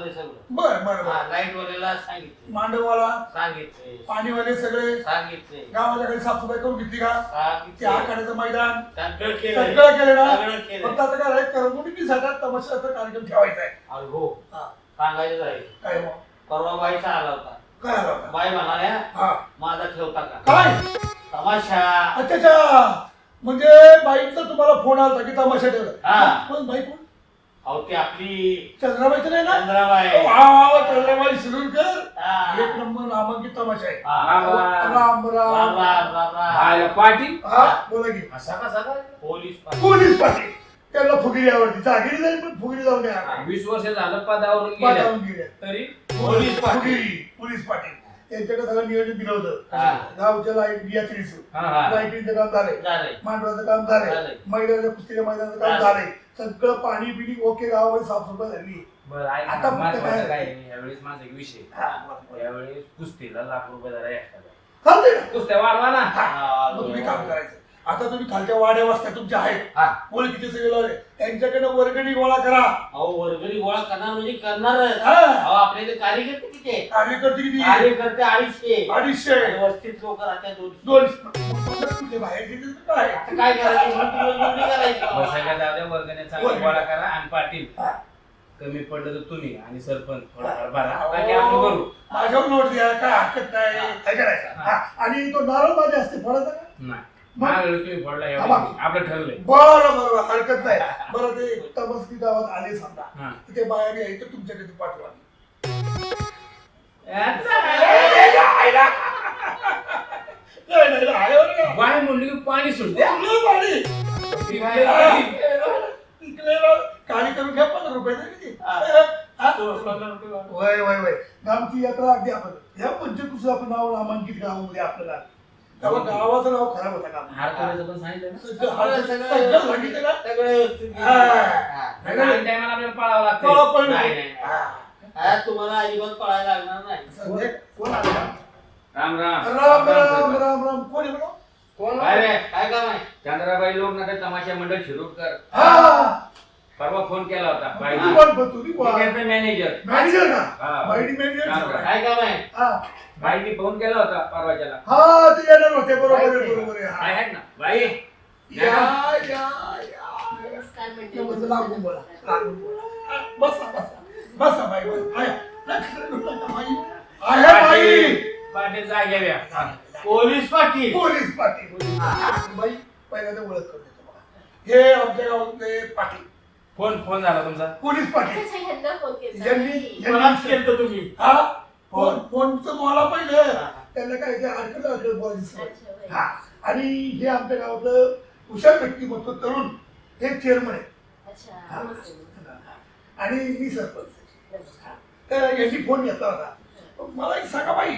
मध्ये सगळं बरं बरं बरं. लाईट वाल्याला सांगितले, मांडववाला सांगितले, पाणीवाले सगळे सांगितले, गावाच्या काही साफसफाई करून घेतली का? ते आखाड्याचं मैदान सगळं केलं, सगळं केलं ना? सगळं केलं. फक्त आता काय करमणुकीसाठी तमाशाचा कार्यक्रम ठेवायचा आहे. अरे हो, हा. सांगायचं आहे. काय मग? परवा बाईचा आला होता. काय आलं होतं? बाई म्हणाल्या हा. माझा ठेवता का काय? तमाशा? अच्छा अच्छा. म्हणजे बाईचा तुम्हाला फोन आला की तमाशा ठेवला? हा. कोण बाई कोण? अहो ती आपली चंद्राबाईचं नाही ना? चंद्राबाई. वा वा वा, चंद्राबाई शिरूरकर. हा. एक नंबर नामांकित तमाशा आहे. राम राम राम राम. राम राम. पाटील हा बोला की. असा कसा काय पोलीस पोलीस पाटील. त्यांना फुगिरी आवडते. जागिरी जाईल पण फुगिरी जाऊन द्या. 20 वर्ष झालं पदावरून गेल्या पाठावून गेले. तरी पोलीस पाटील. फुगिरी पोलीस पाटील. त्यांच्याकडे सगळं नियोजन दिलं होतं. हा. गावच्या लाईट बियात्रीस हा. लाईटीचं काम झालंय, झालंय. मांडवाचं काम झालंय, झालंय. मैदानाच्या कुस्तीच्या मैदानाचं काम झालंय. झालंय. सगळं पाणी पिणी ओके. गावामध्ये साफसफाई झाली. बरं ऐक आता ना, फक्त महत्वाचं काय- काय आहे, यावेळेस माझा एक विषय हा. यावेळेस कुस्तीला ₹1,00,000 झाला एखादा चालतंय ना? कुस्त्या वाढवा ना हा. मग तुम्ही काम करायचं. आता तुम्ही खालच्या वाड्या वस्त्या तुमच्या आहेत, हा. ओळखीचे सगळे लावले, त्यांच्याकडे वर्गणी गोळा करा. अहो वर्गणी गोळा करणार म्हणजे करणारच. हा. अहो आपल्या इथे कार्यकर्ते किती आहे? कार्यकर्ते किती? कार्यकर्ते 250. 250. आणि वस्तीत लोक राहतात 200. दोन कुठले बाहेर गेले तर काय? आता काय करायचं? नोंदणी करायची. बसायला जाऊ द्या वर्गाने चांगली वर्गणी. गोळा करा आणि पाटील हा. कमी पडलं तर तुम्ही आणि सरपंच थोडाफार भरा अहो, बाकी आपण करू माझ्यावर नोट द्या, काय हरकत नाही. काय करायचं? हा. आणि तो नारळ माझे असते फोडायचा का? नाही मग? मागं तुम्ही फोडला हा, यावेळी मग. आपलं ठरलंय बरं बरं हरकत नाही. बरं ते तमस्की गावात आले समजा, हा. तिथे बाया बी आहे तर तुमच्याकडे पाठवा. नाही, नाही, नाही, आहे बरं का? बाय म्हणली की पाणी सुटते कुठलं पाणी? इकडे काळी करून घ्या 15 रुपये तरी किती? हा? तो 15 रुपये वाढ. वय वय वय. गावची यात्रा अगदी आपण ह्या पंचकृषी आपण नाव नामांकित गावामध्ये आपल्याला तेव्हा गावाचं नाव खराब होतं का? हार करायचं पण सांगितलं ना सगळं सांगितलं ना? सगळं व्यवस्थित. हा. हा. नाही, नाही. आणि टायमाला आपल्याला पळावं लागतं पळा, पळा. नाही, नाही. हा, तुम्हाला अजिबात पळायला लागणार नाही. संध्या- कोण आलं? राम राम राम राम राम राम. कोण आहे बरं? कोण काय रे? काय काम आहे? चंद्राबाई लोकनाट्य तमाशा मंडळ शिरूरकर हा. परवा फोन केला होता तुम्ही कोण पण तुम्ही कोण? मॅनेजर मॅनेजर हा. का? बाईडी मॅनेजर हा. का? काय काम आहे? हा. बाईनी फोन केला होता परवाच्याला हा ते येणार होते. बरोबर आहे, बरोबर आहे. हा. आहेत ना बाई या या या. नमस्कार नमस्ते. लागून बोला, लागून बोला. बसा बसा बसा बाई बस. आहे. लक्ष देऊ नका बाई. आहे बाई. पाटील जाग्या पोलीस पाटील. पोलीस पाटील. बाई पहिल्यांदा ओळख करून देतो बघा. हे आमच्या गावातले पाटील फोन झाला तुमचा पोलीस पाटील. ह्यांना फोन केला कोणाच केलं तुम्ही? हा फोन फोनचं बोला पहिलं. त्यांना काय ते अडकलं बोलायचं. हा. आणि हे आमच्या गावातलं हुशार व्यक्तिमत्व तरुण हे चेअरमन आहे. अच्छा आणि मी सरपंच. तर यांनी फोन घेतला होता. मला एक सांगा बाई,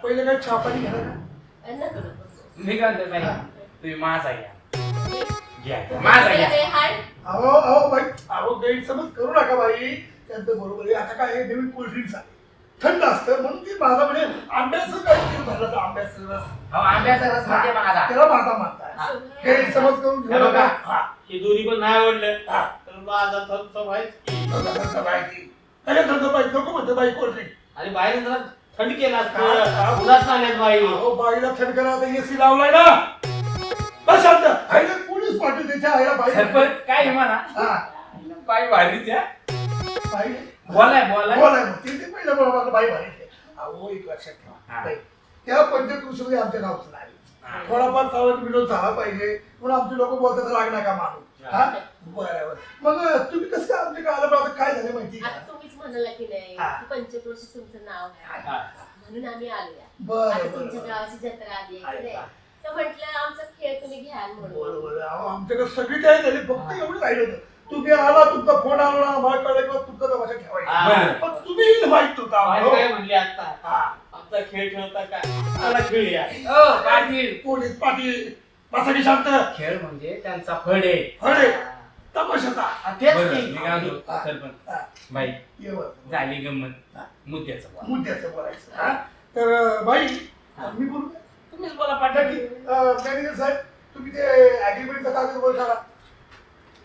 पहिले काय चहा पाणी घेणार का? मी काय म्हणतो बाई तुम्ही माझा घ्या माझा घ्या अहो अहो बाई, अहो गैरसमज करू नका बाई. त्यांचं बरोबर आहे. आता काय आहे, नवीन कोल्ड्रिंक्स आहे, थंड असतं म्हणून ते माझा म्हणजे आंब्याचं काहीतरी भरलं आंब्याचं रस. आंब्याचा रस म्हणजे माझा त्याला माझा म्हणताय. गैरसमज करून घेऊ हे बघा. नका. हा. हे दोन्ही पण नाही आवडलं हा. तर माझा थम्सअप आहे. थंड माहिती. अरे थंड बाई नको म्हणते बाई कोल्ड्रिंक. आणि बाहेर जरा थंड केला हा. असतं. उन्हात नाल्यात बाई. अहो बाईला थंड करा आता एसी लावलाय ना. बस शांत. आईला पोलीस पाटील त्याच्या आईला बाई. सरपंच काय म्हणा हा. बाई भारीच आहे बाई बोलाय बोलाय मग. ते पहिलं बरोबर बाई भारी. अहो एक लक्षात ठेवा हा. बाई, त्या पंचकृषीमध्ये आमच्या गावचं नाही. थोडाफार सावध विनोद झाला पाहिजे म्हणून आमचे लोक बोलतात राग नका मानू. हा बरोबर. मग तुम्ही कसं काय आमच्या गावाला बरं आता काय झालं माहिती आता का? तुम्हीच म्हणाला की नाही हा. की पंचक्रोशी तुमचं नाव आहे हा. म्हणून आम्ही आलोया. बरं आता बरं तुमच्या बरं. गावाची जत्रा आली आहे की आहे. नाही तर म्हटलं आमचा खेळ तुम्ही घ्याल म्हणून बरोबर. अहो आमच्याकडे सगळी तयारी झाली, फक्त एवढं राहिलं होतं. तुम्ही आला, तुमचा फोन आला ना, आम्हाला कळलं किंवा तुमचा तमाशा हा. ठेवायचा. पण तुम्ही माहित होता बाई आम्हाला. काय म्हणली आता? हा. आमचा खेळ ठेवता काय? चला खेळूया. पाटील पोलीस पाटील बसा की शांत. खेळ म्हणजे त्यांचा फड आहे अरे तमाशाचा. हा, तेच बरं, की. मी काय म्हणतो हा. सरपंच हा. बाई ये बरं. झाली गंमत मुद्द्याचं बोला. मुद्द्याचं बोलायचं. हा? तर बाई मी बोलू का? तुम्हीच बोला पाठा पाटील की मॅनेजर साहेब तुम्ही ते ऍग्रीमेंटचा कागद बोल करा.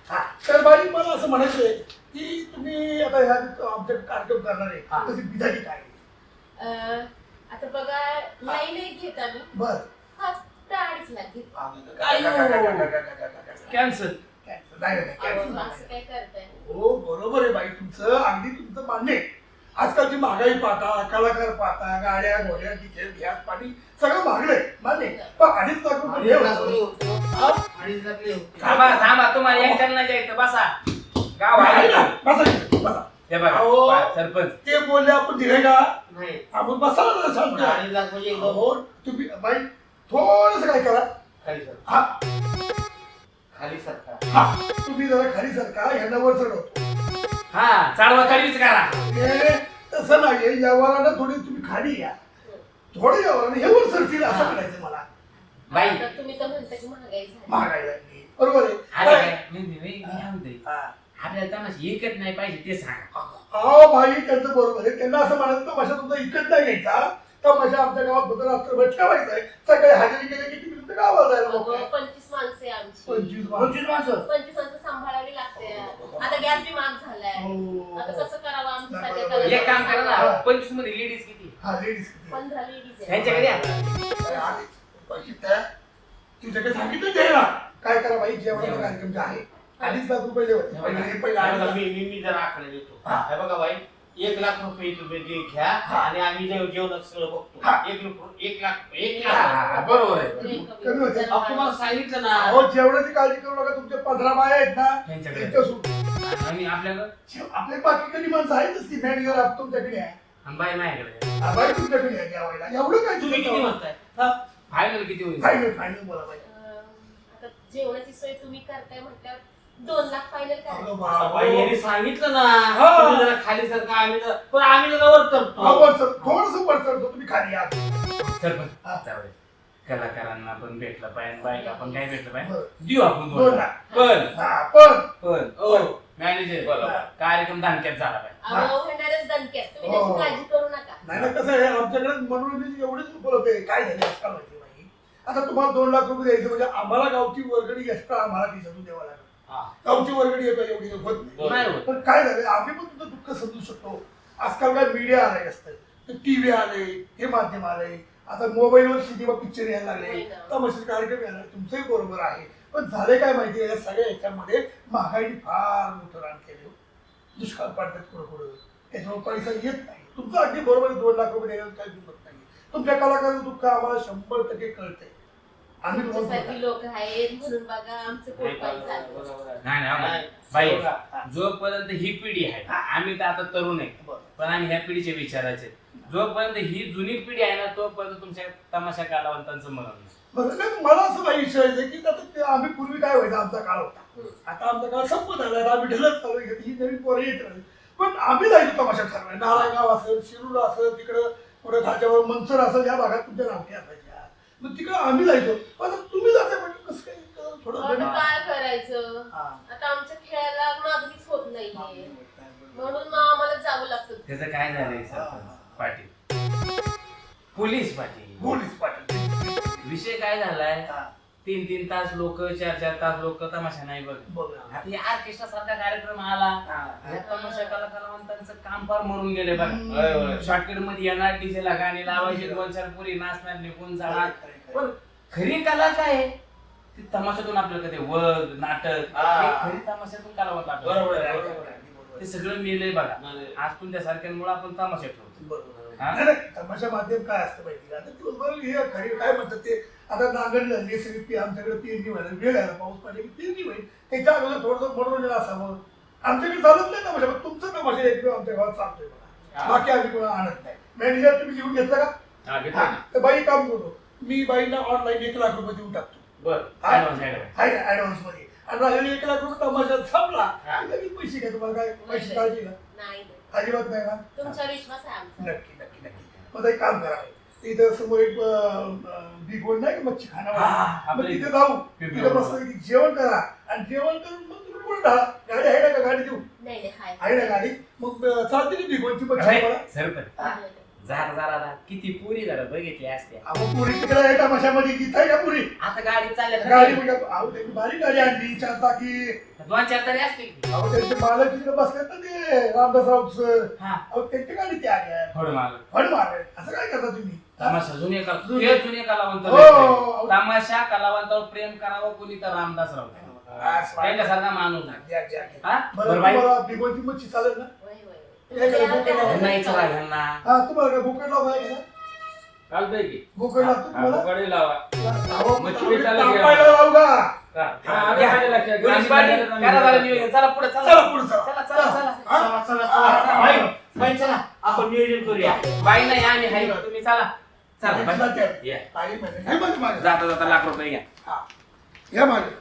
हा. तर बाई मला असं म्हणायचंय ती तुम्ही आता ह्या आमच्या कार्यक्रम करणार आहे हा. तशी बिजाची काय आता बघा लाईन एक घेत आम्ही बर फक्त 2.5 लाख घेतो. कॅन्सल नाही अहो, असं काय करताय? हो बरोबर आहे बाई तुमचं अगदी तुमचं मान्य आहे. आजकालची महागाई पाहता कलाकार पाहता गाड्या घोड्या डिझेल गॅस पाणी सगळं महागलंय मान्य आहे. पण 2.5 लाख रुपये हे होतं. हा? थांबा थांबा तुम्हाला यांच्याला नाही जायचं बसा गाव आहे आहे ना? बसा इथे, बसा. हे बघा अहो. सरपंच ते बोलले आपण दिले का नाही आपण बसायला ना सांगतो 2.5 लाख म्हणजे एकदम हो तुम्ही बाई थोडस काय करा खाली सर हा खाली सरकार हा तुम्ही जरा खाली सरका ह्यांना वर चढवतो हा चालवा चालवीच करा हे तसं नाही यावाला ना थोडी तुम्ही खाली या थोडे यावाला हे वर चढतील असं म्हणायचं मला बाई आता तुम्ही तर म्हणता की महागाई झाली. महागाई लागली बरोबर आहे अरे काय? काय मी काय म्हणते हा. आपल्याला तमाशा एकच नाही पाहिजे ते सांगा अहो भाई त्यांचं बरोबर आहे त्यांना असं म्हणायचं तमाशा तुमचा इकत नाही घ्यायचा तमाशा आमच्या गावात बदल रात्रभर ठेवायचा आहे सकाळी हजेरी केली की तुम्ही तुमच्या गावाला जायला अहो, मोकळं 25 माणसं आहे आमची. 25 माणसं 25 माणसं सांभाळावी लागते. आता गॅस बी महाग झालाय. हो. आता कसं करावं आमच्या नाही, सगळ्या बरोबर. एक काम करा ना हा. 25 मध्ये लेडीज किती हा लेडीज किती 15 लेडीज आहे. ह्यांच्याकडे या आले. पैसे त्या तुझ्याकडे सांगितलं ते ना काय करा भाई जेवणाचा जेवण. कार्यक्रम जे आहे 2.5 लाख रुपये होते पहिला 2.5 लाख. मी जरा आकडे देतो हा. हे बघा बाई 1 लाख रुपये तुम्ही जे घ्या हा. आणि आम्ही जेवण सगळं बघतो हा. 1 लाख हा, बरोबर आहे कमी होते. जरा अहो, तुम्हाला सांगितलं ना अहो जेवणाची काळजी करू नका तुमचे 15 बाया आहेत ना त्यांच्याकडे. त्यांच्या सोडून. आणि आपल्याकडं आपले बाकी कधी माणसं आहेतच की मॅनेजर तुमच्याकडे आहे आणि बाई माझ्याकडे हा, बाई तुमच्याकडे आहे जेवायला एवढं काय तुम्ही किती म्हणताय फायनल किती होईल फायनल फायनल बोला बाई आता जेवणाची सोय तुम्ही करताय म्हटल्यावर 2 लाख फायनल अगं करायचं. बाबा. बाई यांनी सांगितलं ना हा. तुम्ही जरा खाली सरका आम्ही पण आम्ही जरा वर हा, चढतो वर चढ- थोडंसं वर चढतो तुम्ही खाली या सरपंच हा. जाऊ दे. कलाकारांना पण भेटलं पाहिजे बायका पण काय भेटलं पाहिजे बरं. देऊ आपण 2 लाख पण हा पण पण हो. मॅनेजर बरोबर. कार्यक्रम दानक्यात झाला पाहिजे अहो, होणारच दणक्यात. तुम्ही हो. त्याची काळजी करू नका. नाही ना कसं आहे आमच्याकडे मनोरंजन एवढेच उपलब्ध आहे काय झाले आजकाल माहिती नाही आता तुम्हाला 2 लाख रुपये द्यायचे म्हणजे आम्हाला गावची वर्गणी एक्स्ट्रा आम्हाला खिशातून द्यावा लागेल हा. गावची वर्गणी येतो एवढी होत नाही नाही होत. पण काय झालं आम्ही पण तुमचं दुःख समजू शकतो आजकाल काय मीडिया आलाय असतं टीव्ही आले हे माध्यम आले आता मोबाईलवर सिनेमा पिक्चर यायला लागले होय ना. तमाशाचे कार्यक्रम यायला लागले. तुमचंही बरोबर आहे पण झाले काय माहिती आहे या सगळ्या याच्यामध्ये महागाईने फार मोठं रान केले दुष्काळ पडतात पुढं पुढं त्याच्यामुळे पैसा येत नाही तुमचं अगदी बरोबर आहे 2 लाख रुपये द्यायला काही दुखत नाही तुमच्या कलाकाराचं दुःख आम्हाला 100% कळतंय आम्ही तुम्हाला तुमच्यासाठी लोक आहेत म्हणून बघा आमचं पोट पाणी चालतं. बरोबर आहे. नाही नाही नाही. बाई हा. जोपर्यंत ही पिढी आहे आम्ही तर आता तरुण आहे बरं. पण आम्ही ह्या पिढीचे विचारायचे जोपर्यंत ही जुनी पिढी आहे ना तोपर्यंत तुमच्या तमाशा कलावंतांचं मरण नाही. बरं नाही, मला असं नाही विचारायचं की आता ते आम्ही पूर्वी काय व्हायचं आमचा काळ होता आता आमचा काळ संपत आला आता आम्ही ढलत चालू आहे. ही नवीन पोरं येत राहिली पण आम्ही जायचो तमाशा ठरवाय नारायणगाव असेल शिरूर असेल तिकडं पुढे खालच्यावर मनसर असेल या भागात तुमच्या नावठी असायच्या मग तिकडं आम्ही जायचो आता तुम्ही जाताय म्हणजे कसं काय थोडं आता गणित- काय करायचं हा. आता आमच्या खेळाला मागणीच होत नाहीये म्हणून मग आम्हाला जावं लागतं. त्याचं काय झालंय सरपंच पाटील पोलीस पाटील पोलीस पाटील विषय काय झालाय हा. 3-3 तास लोक 4-4 तास लोक तमाशा नाही बघ बघा. आता या ऑर्केस्ट्रा सारखा कार्यक्रम आला या तमाशा कलावंतांचं काम फार मरून गेले बघा होय, होय. शॉर्टकट मध्ये येणार डीजेला गाणी लावायची 2-4 पुरी नाचणार निघून जाणार पण खरी कला काय आहे ती तमाशातून आपल्याला कधी वग नाटक हा. हे खरी तमाशातून कलावंत बरोबर आहे, आपल्याला. बरोबर आहे. ते सगळं मिळलंय बघा नाही. आज तुमच्या सारख्यांमुळे आपण तमाशा ठेवतो बरोबर. हा? नाही, नाही, तमाशा माध्यम काय असतं माहिती का आता दिवसभर हे खरी काय म्हणतात ते आता नांगरणी झाली सगळी आमच्याकडे पेरणी व्हायला वेळ आला पाऊस पडले की पेरणी होईल त्याच्या अगोदर थोडंसं मनोरंजन असावं आमच्याकडे चालत नाही तमाशा पण तुमचं तमाशा एकमेव आमच्या गावात चालतोय बघा हा. बाकी आम्ही कोणा आणत नाही मॅनेजर तुम्ही लिहून घेतलं का हा, घेतलं हा, ना. तर बाई काम करतो मी बाईला ऑनलाईन 1 लाख रुपये देऊन टाकतो बर हा? Advance, advance. आहे ना ऍडव्हान्स मध्ये आणि राहिलेले 1 लाख रुपये तमाशा संपला हा. की लगेच पैसे घ्या तुम्हाला काय पैसे काळजी का नाही नाही. अजिबात नाही ना तुमचा विश्वास आहे आमचा. नक्की नक्की नक्की मग एक काम करा इथं समोर एक बिगोड नाही का मच्छी हा, खाना मग आपल्या तिथे इथे. जाऊ पिंपरी तिथे रोडला. मस्त जेवण करा आणि जेवण करून मग तुम्ही पुढे ढाळा गाडी आहे ना का गाडी देऊ नाही नाही हाय. आहे ना गाडी मग चालते की बिगोडची मच्छी अरे, मला सरपंच चालेल. जरा किती पुरी जरा बघितली असत्या. अहो पुरी तिकडे आहे तमाशामध्ये गीत आहे का पुरी आता गाडी चालल्या गाडी म्हणजे अहो त्यांनी बारीक गाडी आणली 4 चाकी. 2-4 तरी असतील. अहो त्यांचे मालक तिकडे बसलेत ना ते रामदासराव सर. हा अहो त्यांची गाडी ती आली आहे. थोडं माल फड मारले असं काय करता तुम्ही तमाशा जुने कलावंत हो. भेटले. तमाशा कलावंतावर प्रेम करावं कोणी तर रामदासराव त्यांच्यासारखा माणूस नाही. घ्या, घ्या, घ्या. हा बरं बरं बाई तुम्हाला बिगोची मच्छी चालेल ना वय, वय. हे काय बोकड लावा. ह्यांना विचारा ह्यांना. हा तुम्हाला काय बोकड लावा आहे का चालतंय की बोकड लागतो तुम्हाला गाडी लावा अहो, मच्छी आम्ही विकायला घ्या. कापायला लावू का पोलीस पाटील, करा जरा नियोजन. चला पुढे चला चला पुढे चला चला. हा? बाई चला आपण नियोजन करूया. बाई नाही आम्ही हाय तुम्ही चला चला चला, बाई. चला. या. ताई म्हणे, नाही म्हणे मागे. जाता जाता लाख रुपये घ्या. हा. या मागे